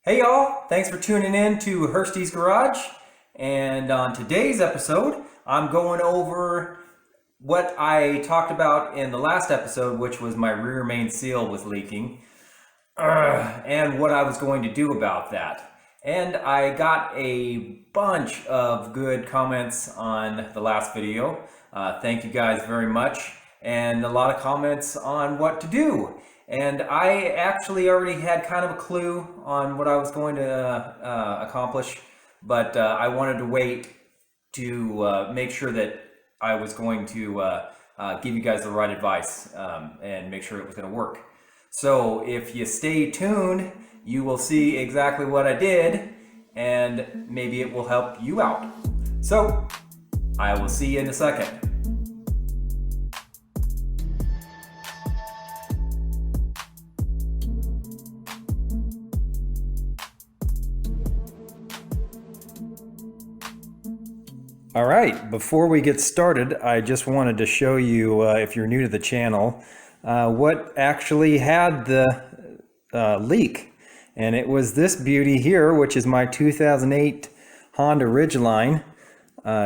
Hey y'all, thanks for tuning in to Hursty's Garage. And on today's episode, I'm going over what I talked about in the last episode, which was my rear main seal was leaking, and what I was going to do about that. And I got a bunch of good comments on the last video. Thank you guys very much. And a lot of comments on what to do. And I actually already had kind of a clue on what I was going to accomplish, but I wanted to wait to make sure that I was going to give you guys the right advice and make sure it was going to work. So if you stay tuned, you will see exactly what I did, and maybe it will help you out. So I will see you in a second. All right, before we get started, I just wanted to show you, if you're new to the channel, what actually had the leak. And it was this beauty here, which is my 2008 Honda Ridgeline.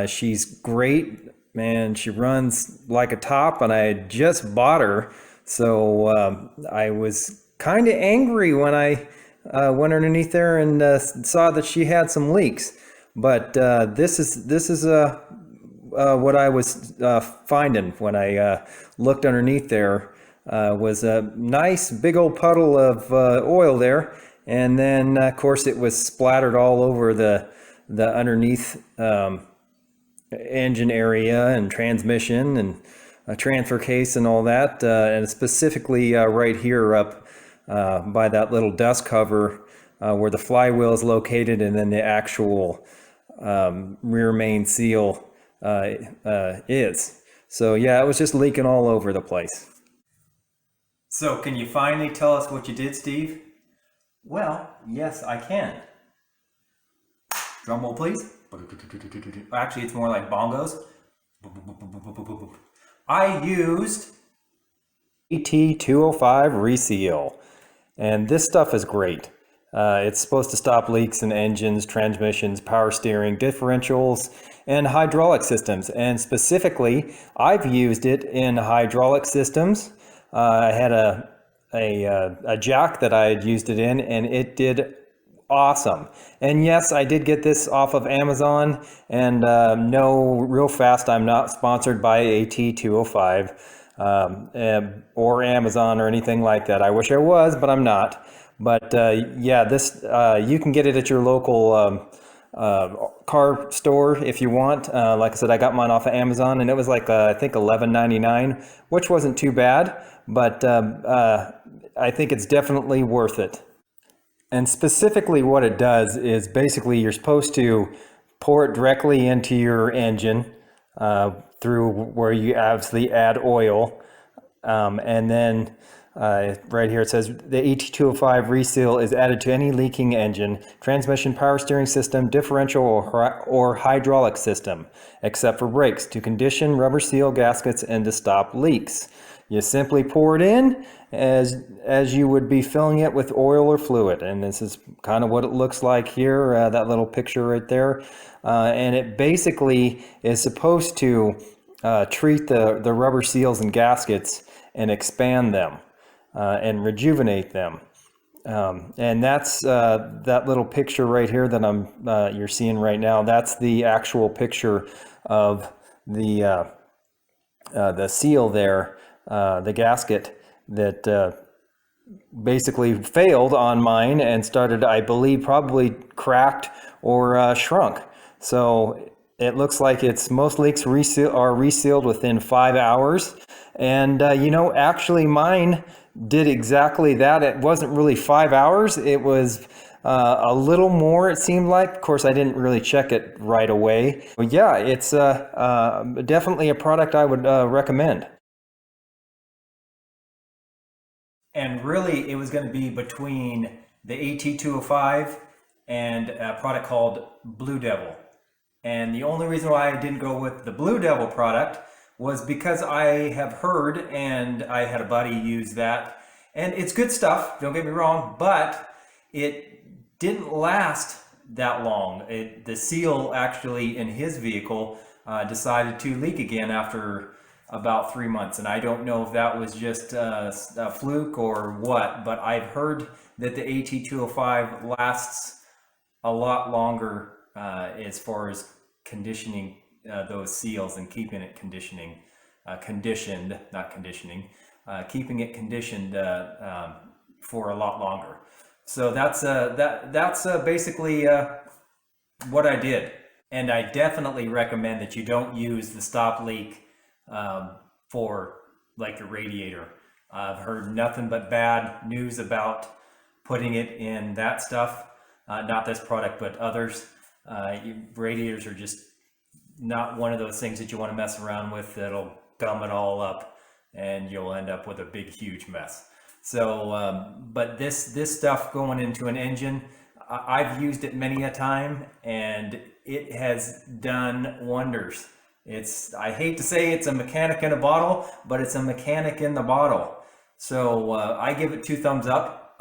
She's great, man. She runs like a top, and I had just bought her. So I was kind of angry when I went underneath there and saw that she had some leaks. But this is what I was finding when I looked underneath there. Was a nice big old puddle of oil there, and then of course it was splattered all over the underneath engine area and transmission and a transfer case and all that, and specifically right here up by that little dust cover where the flywheel is located, and then the actual rear main seal is. So yeah, it was just leaking all over the place. So can you finally tell us what you did, Steve? Well, yes, I can. Drum roll, please. Actually, it's more like bongos. I used AT205 reseal, and this stuff is great. It's supposed to stop leaks in engines, transmissions, power steering, differentials, and hydraulic systems. And specifically, I've used it in hydraulic systems. I had a jack that I had used it in, and it did awesome. And yes, I did get this off of Amazon. And no, real fast, I'm not sponsored by AT205 or Amazon or anything like that. I wish I was, but I'm not. But yeah, this you can get it at your local car store if you want. Like I said, I got mine off of Amazon, and it was like I think $11.99, which wasn't too bad. But I think it's definitely worth it. And specifically, what it does is basically you're supposed to pour it directly into your engine through where you obviously add oil, and then. Right here it says the AT205 reseal is added to any leaking engine, transmission, power steering system, differential, or hydraulic system, except for brakes, to condition rubber seal gaskets and to stop leaks. You simply pour it in as you would be filling it with oil or fluid, and this is kind of what it looks like here, that little picture right there. And it basically is supposed to treat the rubber seals and gaskets and expand them. And rejuvenate them, and that's that little picture right here that you're seeing right now. That's the actual picture of the seal there, the gasket that basically failed on mine and started, I believe, probably cracked or shrunk. So it looks like most leaks are resealed within 5 hours, and actually mine did exactly that. It wasn't really 5 hours. It was a little more, it seemed like. Of course, I didn't really check it right away. But yeah, it's definitely a product I would recommend. And really, it was going to be between the AT205 and a product called Blue Devil. And the only reason why I didn't go with the Blue Devil product was because I have heard, and I had a buddy use that, and it's good stuff, don't get me wrong, but it didn't last that long. The seal actually in his vehicle decided to leak again after about 3 months, and I don't know if that was just a fluke or what, but I've heard that the AT205 lasts a lot longer as far as conditioning those seals and keeping it conditioned, not conditioning, keeping it conditioned for a lot longer. So that's basically what I did. And I definitely recommend that you don't use the stop leak for like your radiator. I've heard nothing but bad news about putting it in that stuff. Not this product, but others. Radiators are just not one of those things that you want to mess around with. That'll gum it all up and you'll end up with a big, huge mess. So, but this stuff going into an engine, I've used it many a time and it has done wonders. I hate to say it's a mechanic in a bottle, but it's a mechanic in the bottle. So I give it 2 thumbs up.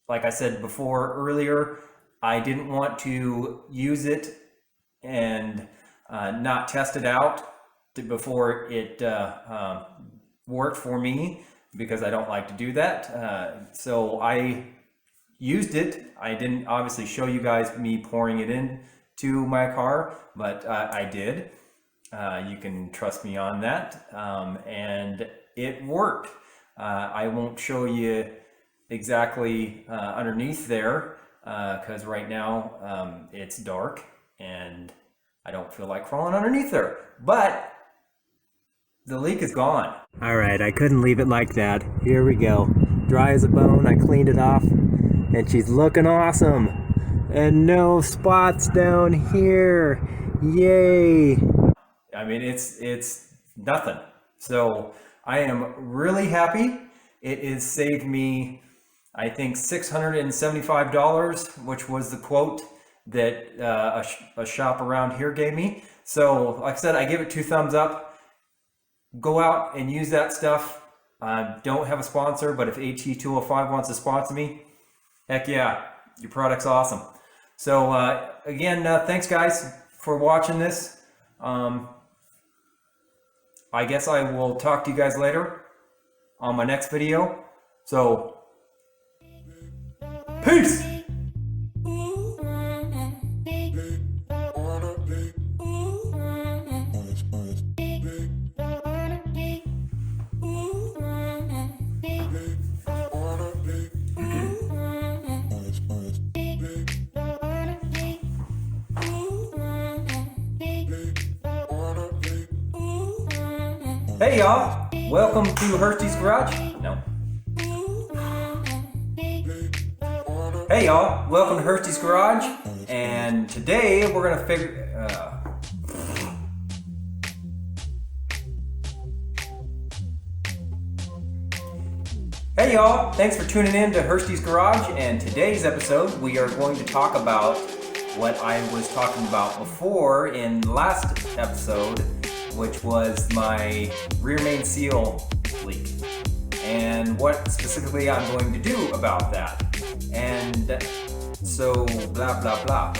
Like I said before earlier, I didn't want to use it and not test it out before it worked for me, because I don't like to do that. So I used it. I didn't obviously show you guys me pouring it in to my car, but I did. You can trust me on that. And it worked. I won't show you exactly underneath there because right now it's dark and I don't feel like crawling underneath there, but the leak is gone. All right, I couldn't leave it like that. Here we go. Dry as a bone. I cleaned it off and she's looking awesome. And no spots down here. Yay. I mean, it's nothing. So I am really happy. It has saved me, I think, $675, which was the quote that a shop around here gave me. So like I said, I give it 2 thumbs up. Go out and use that stuff. Don't have a sponsor, but if AT205 wants to sponsor me, heck yeah, your product's awesome. So again, thanks guys for watching this. I guess I will talk to you guys later on my next video. So, peace! Hey y'all, welcome to Hursty's Garage. No. Hey y'all, welcome to Hursty's Garage, and today we're gonna figure. Hey y'all, thanks for tuning in to Hursty's Garage, and today's episode we are going to talk about what I was talking about before in the last episode, which was my rear main seal leak and what specifically I'm going to do about that. And so blah blah blah.